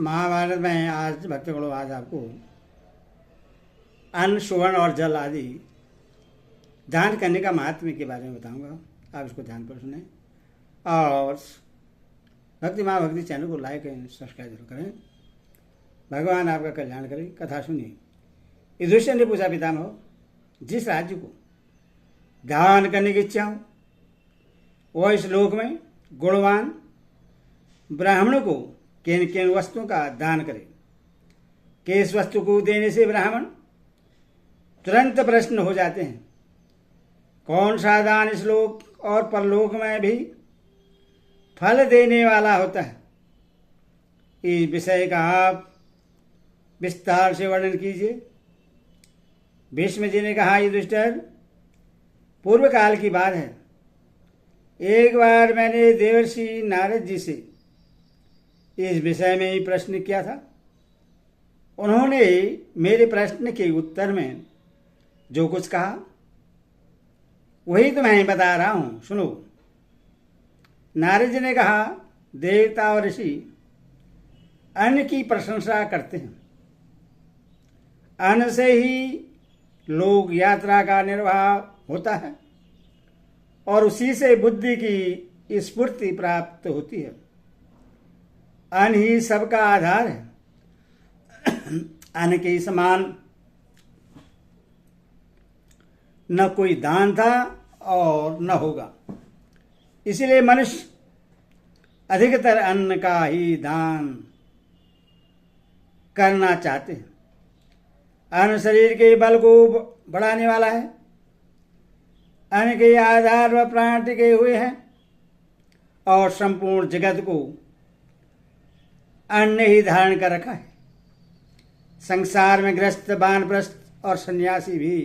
महाभारत में आज भक्तगणों आज आपको अन्न सुवर्ण और जल आदि दान करने का महात्म्य के बारे में बताऊंगा। आप इसको ध्यान पर सुने और भक्ति माँ भक्ति चैनल को लाइक एंड सब्सक्राइब जरूर करें। भगवान आपका कल्याण करें। कथा सुनिए। युधिष्ठिर ने पूछा, पितामह, जिस राज्य को दान करने की इच्छा हो वह इस लोक में गुणवान ब्राह्मणों को किन किन वस्तुओं का दान करे? किस वस्तु को देने से ब्राह्मण तुरंत प्रसन्न हो जाते हैं? कौन सा दान इस लोक और परलोक में भी फल देने वाला होता है? इस विषय का आप विस्तार से वर्णन कीजिए। भीष्म जी ने कहा, युधिष्ठिर, पूर्व काल की बात है। एक बार मैंने देवर्षि नारद जी से इस विषय में ही प्रश्न किया था। उन्होंने मेरे प्रश्न के उत्तर में जो कुछ कहा वही तुम्हें बता रहा हूं, सुनो। नारद जी ने कहा, देवता और ऋषि अन्न की प्रशंसा करते हैं। अन्न से ही लोग यात्रा का निर्वाह होता है और उसी से बुद्धि की स्फूर्ति प्राप्त होती है। अन्न ही सबका आधार है। अन्न के समान न कोई दान था और न होगा। इसलिए मनुष्य अधिकतर अन्न का ही दान करना चाहते हैं। अन्न शरीर के बल को बढ़ाने वाला है। अन्न के आधार पर प्राण टिके हुए हैं और संपूर्ण जगत को अन्न ने ही धारण कर रखा है। संसार में ग्रस्त वानप्रस्थ और सन्यासी भी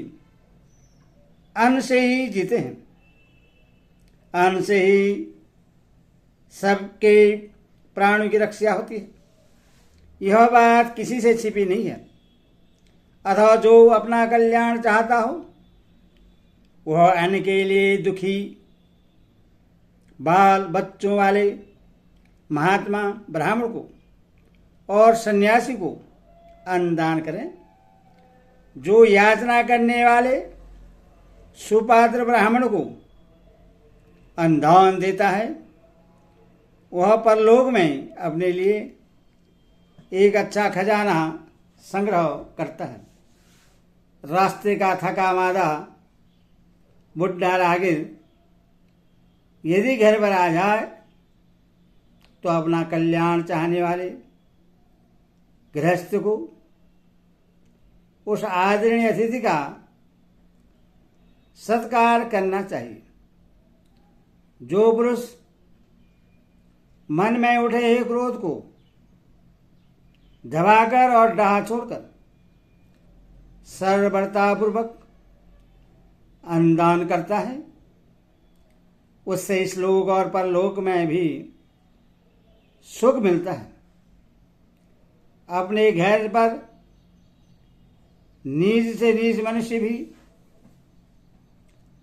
अन्न से ही जीते हैं। अन्न से ही सबके प्राणों की रक्षा होती है। यह बात किसी से छिपी नहीं है। अथवा जो अपना कल्याण चाहता हो वह अन्न के लिए दुखी बाल बच्चों वाले महात्मा ब्राह्मण को और सन्यासी को अन्न दान करें। जो याचना करने वाले सुपात्र ब्राह्मण को अन्न दान देता है वह परलोक में अपने लिए एक अच्छा खजाना संग्रह करता है। रास्ते का थका मादा बुढ़ा राहगीर यदि घर पर आ जाए तो अपना कल्याण चाहने वाले गृहस्थ को उस आदरणीय अतिथि का सत्कार करना चाहिए। जो पुरुष मन में उठे हुए क्रोध को दबाकर और डाह छोड़कर सरलतापूर्वक अन्नदान करता है उससे इस लोक और परलोक में भी सुख मिलता है। अपने घर पर नीच से नीच मनुष्य भी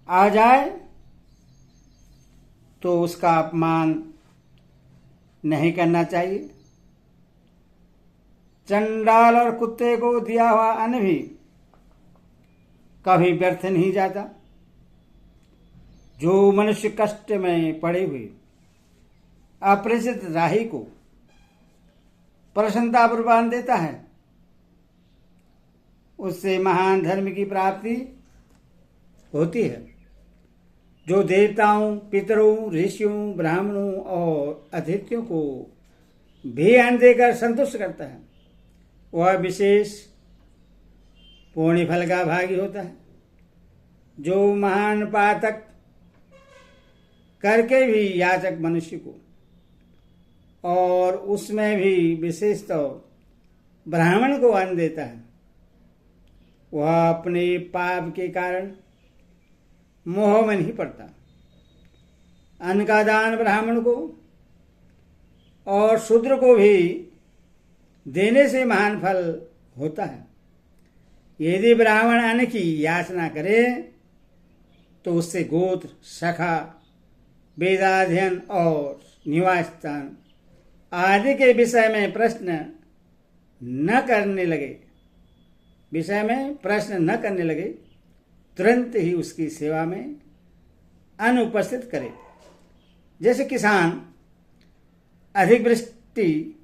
आ जाए तो उसका अपमान नहीं करना चाहिए। चंडाल और कुत्ते को दिया हुआ अन्न भी कभी व्यर्थ नहीं जाता। जो मनुष्य कष्ट में पड़े हुए अपरिचित राही को प्रसन्नता प्रदान देता है उससे महान धर्म की प्राप्ति होती है। जो देवताओं, पितरों, ऋषियों, ब्राह्मणों और अतिथियों को भी अन्न देकर संतुष्ट करता है वह विशेष पुण्य फल का भागी होता है। जो महान पातक करके भी याचक मनुष्य को और उसमें भी विशेषतः ब्राह्मण को अन्न देता है वह अपने पाप के कारण मोह में नहीं पड़ता। अन्न का दान ब्राह्मण को और शूद्र को भी देने से महान फल होता है। यदि ब्राह्मण अन्न की याचना करे तो उससे गोत्र, शाखा, वेदाध्ययन और निवास स्थान आदि के विषय में प्रश्न न करने लगे, विषय में प्रश्न न करने लगे, तुरंत ही उसकी सेवा में अनुपस्थित करे। जैसे किसान अधिक वृष्टि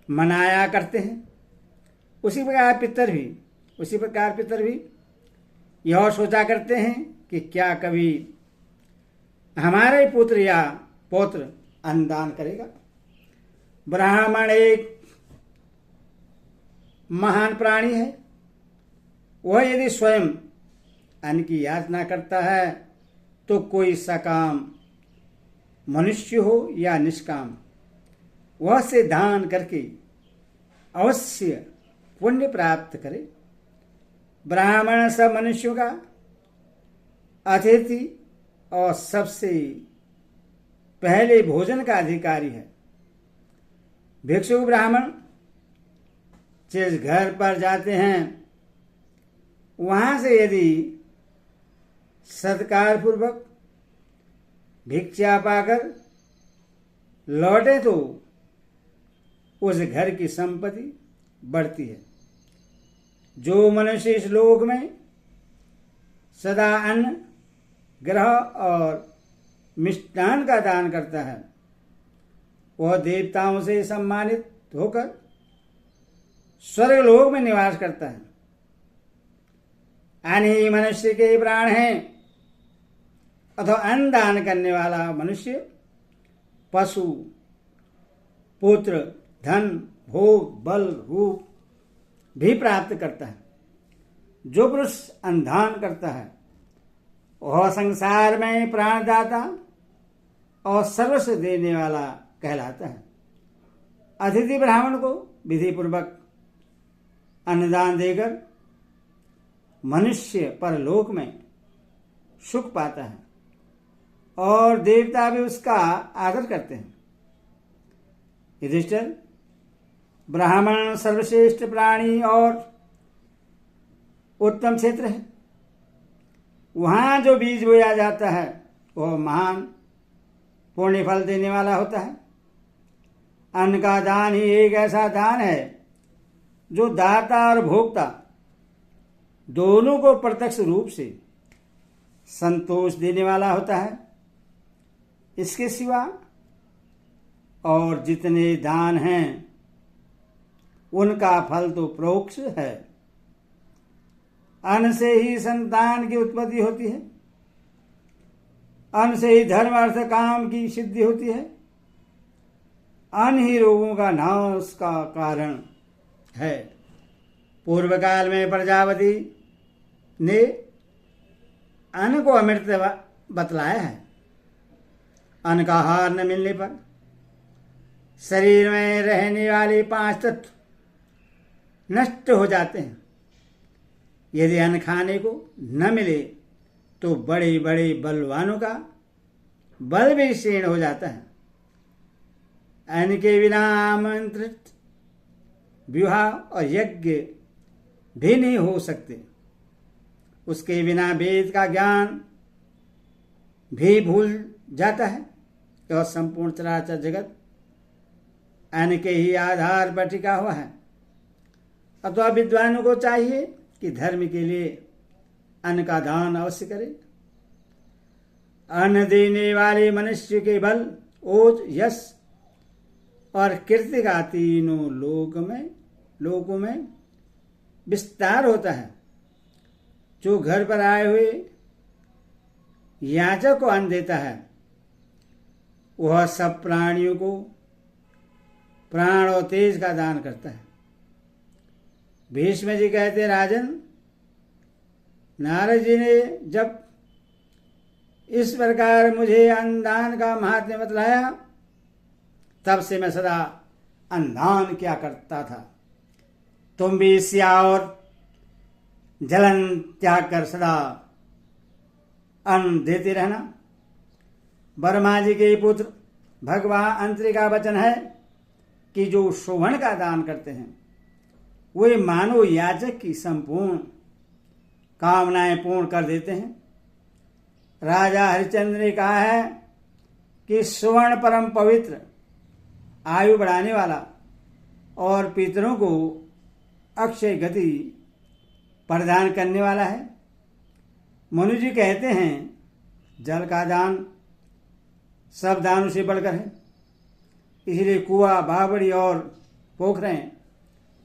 मनाया करते हैं, उसी प्रकार पितर भी यह सोचा करते हैं कि क्या कभी हमारा ही पुत्र या पौत्र अन्नदान करेगा। ब्राह्मण एक महान प्राणी है। वह यदि स्वयं अन्न की याचना करता है तो कोई सकाम मनुष्य हो या निष्काम, वह से दान करके अवश्य पुण्य प्राप्त करे। ब्राह्मण सब मनुष्यों का अतिथि और सबसे पहले भोजन का अधिकारी है। भिक्षुक ब्राह्मण जिस घर पर जाते हैं वहां से यदि सत्कार पूर्वक भिक्षा पाकर लौटे तो उस घर की संपत्ति बढ़ती है। जो मनुष्य इस लोक में सदा अन्न, ग्रह और मिष्टान का दान करता है, वह देवताओं से सम्मानित होकर स्वर्गलोक में निवास करता है। अन्न ही मनुष्य के प्राण हैं, अथवा अन्न दान करने वाला मनुष्य पशु, पुत्र, धन, भोग, बल, रूप भी प्राप्त करता है। जो पुरुष अन्नदान करता है वह संसार में प्राणदाता और सर्वस्व देने वाला कहलाता है। अतिथि ब्राह्मण को विधि पूर्वक अन्नदान देकर मनुष्य परलोक में सुख पाता है और देवता भी उसका आदर करते हैं। युधिष्ठिर, ब्राह्मण सर्वश्रेष्ठ प्राणी और उत्तम क्षेत्र है। वहां जो बीज बोया जाता है वह महान पुण्य फल देने वाला होता है। अन्न का दान ही एक ऐसा दान है जो दाता और भोक्ता दोनों को प्रत्यक्ष रूप से संतोष देने वाला होता है। इसके सिवा और जितने दान हैं उनका फल तो परोक्ष है। अन्न से ही संतान की उत्पत्ति होती है, अन्न से ही धर्म अर्थ काम की सिद्धि होती है, अन्न ही रोगों का नाश का कारण है। पूर्व काल में प्रजापति ने अन्न को अमृत बतलाया है। अन्न का आहार न मिलने पर शरीर में रहने वाले 5 तत्व नष्ट हो जाते हैं। यदि अन्न खाने को न मिले तो बड़े बड़े बलवानों का बल भी क्षीण हो जाता है। अन्न के बिना आमंत्रित विवाह और यज्ञ भी नहीं हो सकते। उसके बिना वेद का ज्ञान भी भूल जाता है और संपूर्ण चराचर जगत अन्न के ही आधार पर टिका हुआ है। अथवा विद्वानों को चाहिए कि धर्म के लिए अन्न का दान अवश्य करे। अन्न देने वाले मनुष्य के बल, ओज, यश और कीर्ति का तीनों लोकों में विस्तार होता है। जो घर पर आए हुए याचक को अन्न देता है वह सब प्राणियों को प्राण और तेज का दान करता है। भीष्म जी कहते, राजन, नारद जी ने जब इस प्रकार मुझे अन्नदान का महात्म्य बतलाया तब से मैं सदा अन्नदान किया करता था। तुम भी स्या और जलन त्याग कर सदा अन्न देते रहना। ब्रह्मा जी के पुत्र भगवान अंतरी का वचन है कि जो शोभन का दान करते हैं वे मानव याचक की संपूर्ण कामनाएं पूर्ण कर देते हैं। राजा हरिश्चंद्र ने कहा है कि सुवर्ण परम पवित्र, आयु बढ़ाने वाला, और पितरों को अक्षय गति प्रदान करने वाला है। मनु जी कहते हैं जल का दान सब दानों से बढ़कर है, इसलिए कुआं, बावड़ी और पोखरें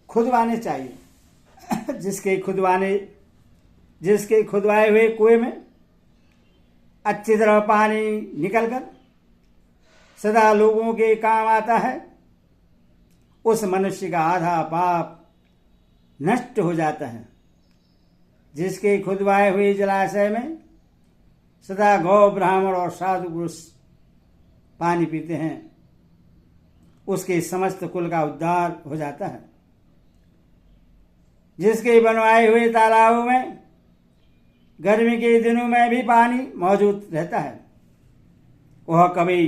खुदवाने चाहिए। जिसके खुदवाए हुए कुएं में अच्छी तरह पानी निकलकर सदा लोगों के काम आता है, उस मनुष्य का आधा पाप नष्ट हो जाता है। जिसके खुदवाए हुए जलाशय में सदा गौ, ब्राह्मण और साधु पुरुष पानी पीते हैं, उसके समस्त कुल का उद्धार हो जाता है। जिसके बनवाए हुए तालाबों में गर्मी के दिनों में भी पानी मौजूद रहता है, वह कभी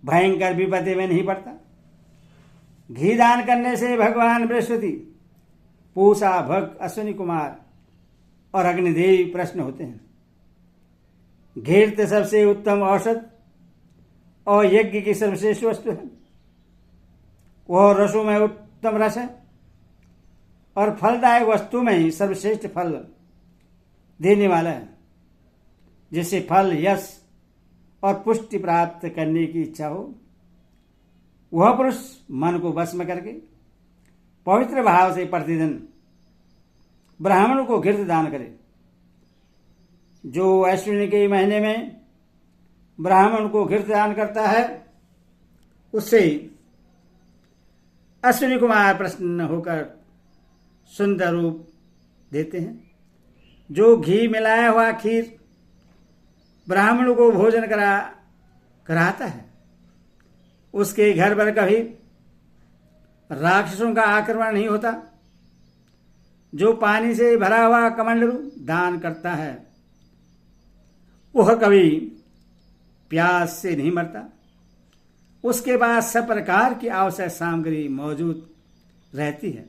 भयंकर विपत्ति में नहीं पड़ता। घी दान करने से भगवान बृहस्पति, पूषा, भग, अश्विनी कुमार और अग्निदेव प्रसन्न होते हैं। घृत सबसे उत्तम औषध और यज्ञ की सर्वश्रेष्ठ वस्तु है। वह रसों में उत्तम रस है और फलदायक वस्तु में ही सर्वश्रेष्ठ फल देने वाला है। जिससे फल, यश और पुष्टि प्राप्त करने की इच्छा हो, वह पुरुष मन को वश में करके पवित्र भाव से प्रतिदिन ब्राह्मणों को घृत दान करे। जो अश्विनी के महीने में ब्राह्मण को घृत दान करता है, उससे अश्विनी कुमार प्रसन्न होकर सुंदर रूप देते हैं। जो घी मिलाया हुआ खीर ब्राह्मणों को भोजन कराता है, उसके घर पर कभी राक्षसों का आक्रमण नहीं होता। जो पानी से भरा हुआ कमंडलू दान करता है, वह कभी प्यास से नहीं मरता। उसके पास सब प्रकार की आवश्यक सामग्री मौजूद रहती है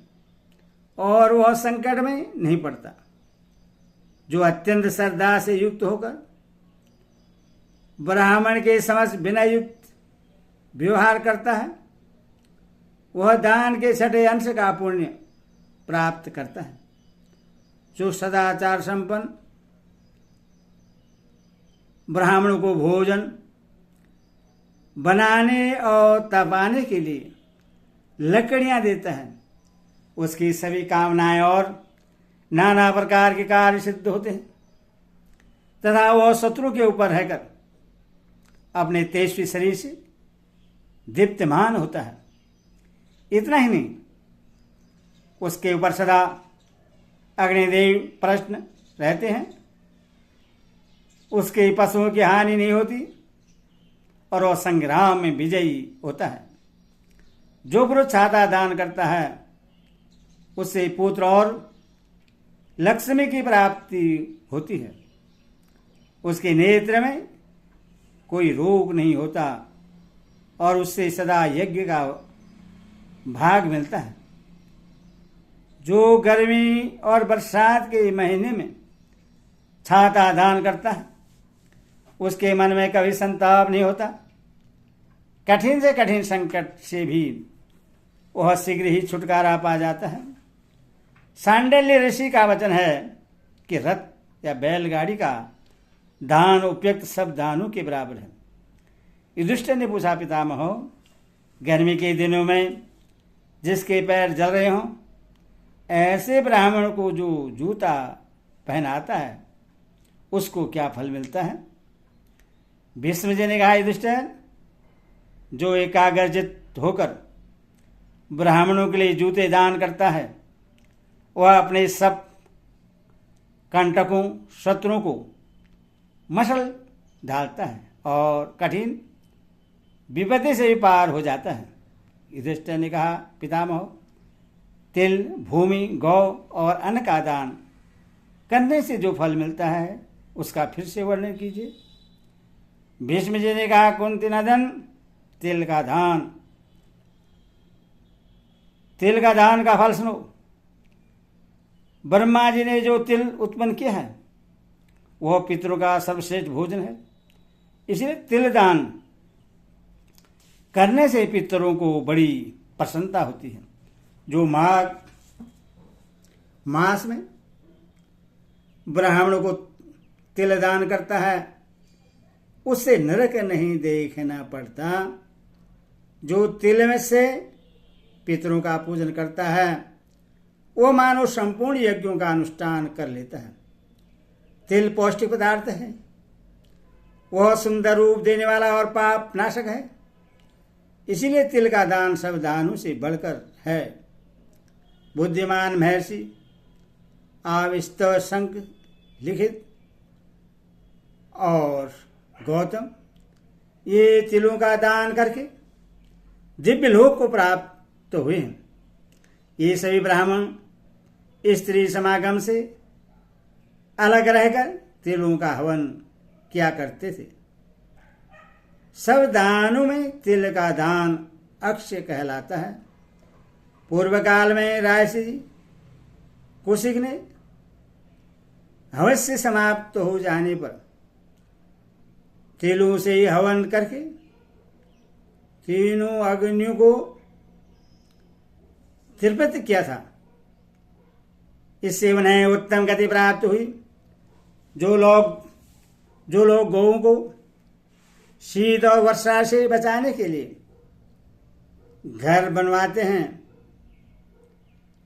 और वह संकट में नहीं पड़ता। जो अत्यंत श्रद्धा से युक्त होकर ब्राह्मण के समक्ष विनय युक्त व्यवहार करता है, वह दान के छठे अंश का पुण्य प्राप्त करता है। जो सदाचार संपन्न ब्राह्मणों को भोजन बनाने और तपाने के लिए लकड़ियां देता है, उसकी सभी कामनाएं और नाना प्रकार के कार्य सिद्ध होते हैं तथा वह शत्रु के ऊपर रहकर अपने तेजस्वी शरीर से दीप्तमान होता है। इतना ही नहीं, उसके ऊपर सदा अग्निदेव प्रसन्न रहते हैं। उसके पशुओं की हानि नहीं होती और वह संग्राम में विजयी होता है। जो पुरुष छाता दान करता है, उससे पुत्र और लक्ष्मी की प्राप्ति होती है। उसके नेत्र में कोई रोग नहीं होता और उससे सदा यज्ञ का भाग मिलता है। जो गर्मी और बरसात के महीने में छाता दान करता है, उसके मन में कभी संताप नहीं होता। कठिन से कठिन संकट से भी वह शीघ्र ही छुटकारा पा जाता है। सांडल्य ऋषि का वचन है कि रथ या बैलगाड़ी का दान उपयुक्त सब दानों के बराबर है। युधिष्ठिर ने पूछा, पितामह, गर्मी के दिनों में जिसके पैर जल रहे हों, ऐसे ब्राह्मण को जो जूता पहनाता है, उसको क्या फल मिलता है? भीष्म जी ने कहा, युधिष्ठिर, जो एकाग्रचित होकर ब्राह्मणों के लिए जूते दान करता है, वह अपने सब कंटकों, शत्रुओं को मसल डालता है और कठिन विपत्ति से भी पार हो जाता है। युधिष्ठिर ने कहा, पितामह, तिल, भूमि, गौ और अन्न का दान करने से जो फल मिलता है, उसका फिर से वर्णन कीजिए। भीष्म जी ने कहा, कुंती नंदन, तिल का दान का फल सुनो। ब्रह्मा जी ने जो तिल उत्पन्न किया है, वह पितरों का सर्वश्रेष्ठ भोजन है। इसलिए तिल दान करने से पितरों को बड़ी प्रसन्नता होती है। जो माघ मास में ब्राह्मण को तिल दान करता है उससे नरक नहीं देखना पड़ता। जो तिल में से पितरों का पूजन करता है वो मानो संपूर्ण यज्ञों का अनुष्ठान कर लेता है। तिल पौष्टिक पदार्थ है, वह सुंदर रूप देने वाला और पाप नाशक है, इसीलिए तिल का दान सब दानों से बढ़कर है। बुद्धिमान महर्षि आविस्तव संक लिखित और गौतम ये तिलों का दान करके दिव्य लोक को प्राप्त हुए हैं। ये सभी ब्राह्मण स्त्री समागम से अलग रहकर तिलों का हवन किया करते थे। सब दानों में तिल का दान अक्षय कहलाता है। पूर्व काल में रायसी कुशिक ने हवस समाप्त हो जाने पर तिलों से ही हवन करके तीनों अग्नियों को तृप्त किया था। इससे उन्हें उत्तम गति प्राप्त हुई। जो लोग गौओं को शीत और वर्षा से बचाने के लिए घर बनवाते हैं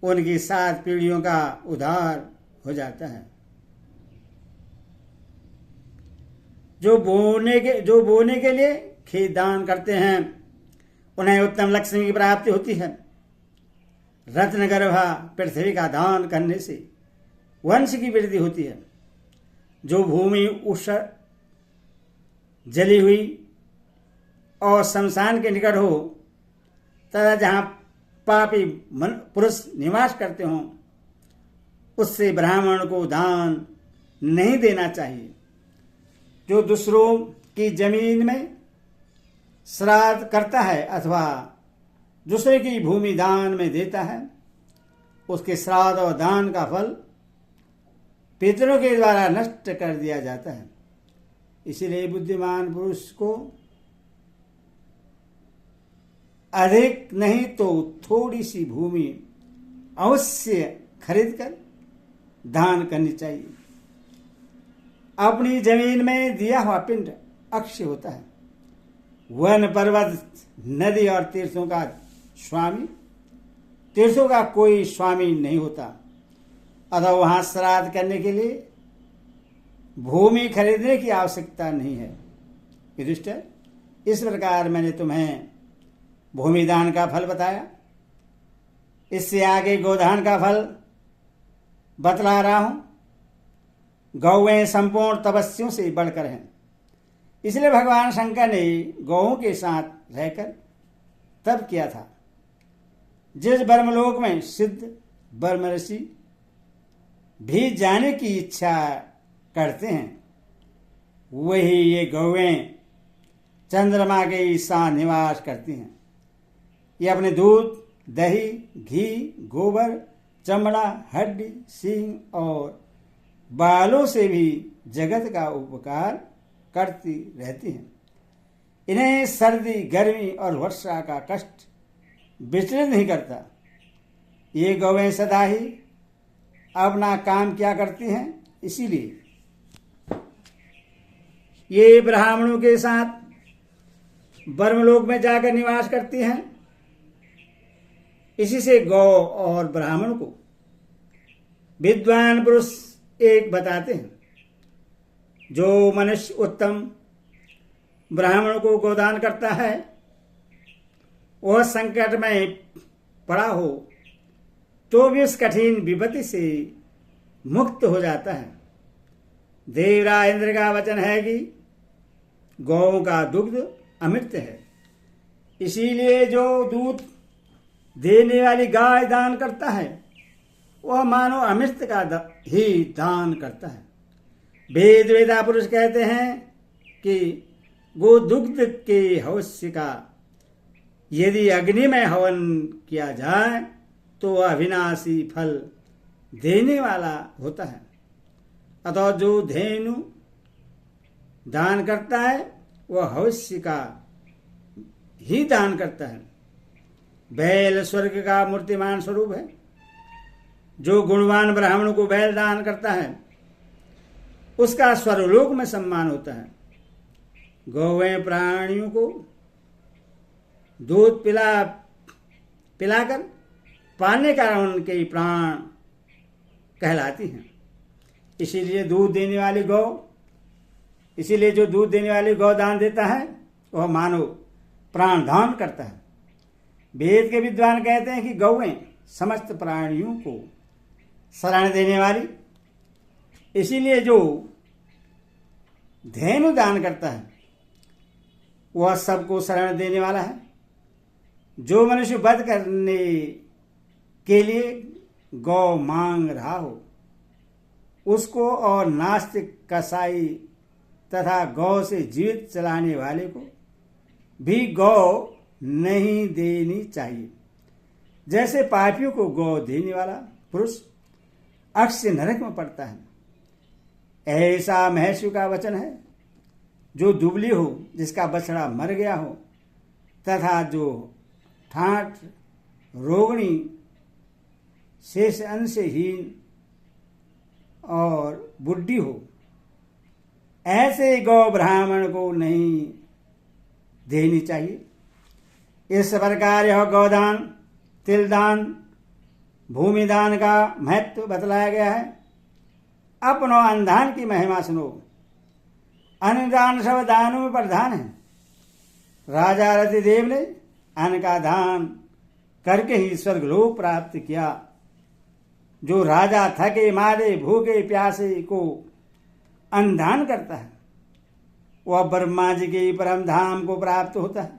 उनकी 7 पीढ़ियों का उद्धार हो जाता है। जो बोने के लिए खेत दान करते हैं उन्हें उत्तम लक्ष्मी की प्राप्ति होती है। रत्नगर्भा पृथ्वी का दान करने से वंश की वृद्धि होती है। जो भूमि ऊषर जली हुई और शमशान के निकट हो तथा जहाँ पापी पुरुष निवास करते हों उससे ब्राह्मण को दान नहीं देना चाहिए। जो दूसरों की जमीन में श्राद्ध करता है अथवा दूसरे की भूमि दान में देता है उसके श्राद्ध और दान का फल पितरों के द्वारा नष्ट कर दिया जाता है। इसीलिए बुद्धिमान पुरुष को अधिक नहीं तो थोड़ी सी भूमि अवश्य खरीद कर दान करनी चाहिए। अपनी जमीन में दिया हुआ पिंड अक्षय होता है। वन पर्वत नदी और तीर्थों का स्वामी तीर्थों का कोई स्वामी नहीं होता, अतः वहां श्राद्ध करने के लिए भूमि खरीदने की आवश्यकता नहीं है। युधिष्ठिर, इस प्रकार मैंने तुम्हें भूमि दान का फल बताया। इससे आगे गोदान का फल बतला रहा हूं। गौएं संपूर्ण तपस्वियों से बढ़कर हैं, इसलिए भगवान शंकर ने गौओं के साथ रहकर तप किया था। जिस ब्रह्मलोक में सिद्ध ब्रह्म ऋषि भी जाने की इच्छा करते हैं वही ये गौएं चंद्रमा के साथ निवास करती हैं। ये अपने दूध, दही, घी, गोबर, चमड़ा, हड्डी, सींग और बालों से भी जगत का उपकार करती रहती हैं। इन्हें सर्दी, गर्मी और वर्षा का कष्ट विचलित नहीं करता। ये गौएं सदा ही अपना काम किया करती हैं, इसीलिए ये ब्राह्मणों के साथ ब्रह्मलोक में जाकर निवास करती हैं। इसी से गौ और ब्राह्मण को विद्वान पुरुष एक बताते हैं। जो मनुष्य उत्तम ब्राह्मण को गोदान करता है वह संकट में पड़ा हो तो भी उस कठिन विपत्ति से मुक्त हो जाता है। देवराज इंद्र का वचन है कि गौ का दुग्ध अमृत है, इसीलिए जो दूध देने वाली गाय दान करता है वह मानो अमृत का ही दान करता है। वेदा पुरुष कहते हैं कि गोदुग्ध के हवस्य का यदि अग्नि में हवन किया जाए तो वह अविनाशी फल देने वाला होता है। अतः जो धेनु दान करता है वह हवस्य का ही दान करता है। बैल स्वर्ग का मूर्तिमान स्वरूप है। जो गुणवान ब्राह्मण को बैल दान करता है उसका स्वर्गलोक में सम्मान होता है। गौवें प्राणियों को दूध पिलाकर पालने का उनके प्राण कहलाती हैं। इसीलिए जो दूध देने वाली गौ दान देता है वह मानव प्राण दान करता है। वेद के विद्वान कहते हैं कि गौएं समस्त प्राणियों को शरण देने वाली, इसीलिए जो धेनु दान करता है वह सबको शरण देने वाला है। जो मनुष्य वध करने के लिए गौ मांग रहा हो उसको और नास्तिक, कसाई तथा गौ से जीवित चलाने वाले को भी गौ नहीं देनी चाहिए। जैसे पापियों को गौ देने वाला पुरुष अक्ष्य नरक में पड़ता है, ऐसा महर्षि का वचन है। जो दुबली हो, जिसका बछड़ा मर गया हो, तथा जो ठाठ, रोगणी, शेष अंशहीन और बुढ़ी हो, ऐसे गौ ब्राह्मण को नहीं देनी चाहिए। इस प्रकार यह गौदान, तिलदान, भूमिदान का महत्व बतलाया गया है। अपनो अन्नदान की महिमा सुनो। अन्नदान सब दानों में प्रधान है। राजा रतिदेव ने अन्न का दान करके ही स्वर्गलोक प्राप्त किया। जो राजा थके मारे भूखे प्यासे को अन्नदान करता है वह ब्रह्मा जी के परम धाम को प्राप्त होता है।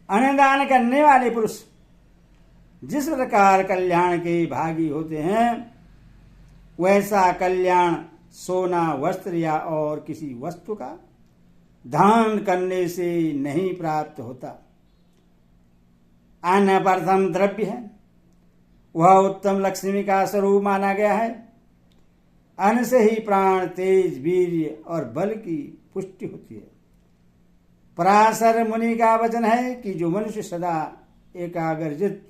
अन्नदान करने वाले पुरुष जिस प्रकार कल्याण के भागी होते हैं वैसा कल्याण सोना, वस्त्र या और किसी वस्तु का दान करने से नहीं प्राप्त होता। अन्न प्रथम द्रव्य है, वह उत्तम लक्ष्मी का स्वरूप माना गया है। अन्न से ही प्राण, तेज, वीर्य और बल की पुष्टि होती है। पराशर मुनि का वचन है कि जो मनुष्य सदा एकाग्रचित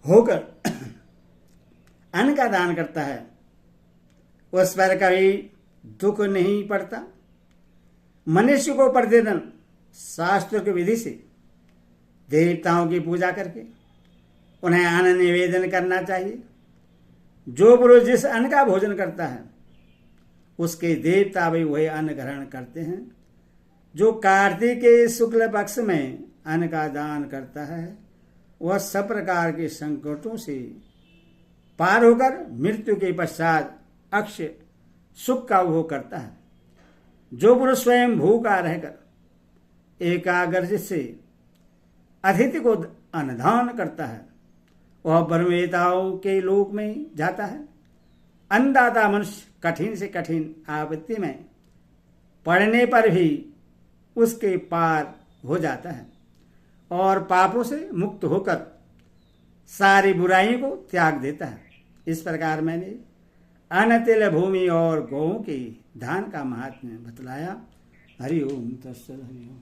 होकर अन्न का दान करता है उस पर कभी दुख नहीं पड़ता। मनुष्य को प्रतिदिन शास्त्र की विधि से देवताओं की पूजा करके उन्हें अन्न निवेदन करना चाहिए। जो पुरुष जिस अन्न का भोजन करता है उसके देवता भी वही अन्न ग्रहण करते हैं। जो कार्तिक के शुक्ल पक्ष में अन्न का दान करता है वह सब प्रकार के संकटों से पार होकर मृत्यु के पश्चात अक्षय सुख का भोग करता है। जो पुरुष स्वयं भूखा रहकर एकाग्र से अतिथि को अन्नदान करता है वह ब्रह्मवेताओं के लोक में जाता है। अन्नदाता मनुष्य कठिन से कठिन आपत्ति में पड़ने पर भी उसके पार हो जाता है और पापों से मुक्त होकर सारी बुराइयों को त्याग देता है। इस प्रकार मैंने अन्न, तिल, भूमि और गौओं के दान का महात्म्य बतलाया। हरि ओम तत्सत। हरि ओम।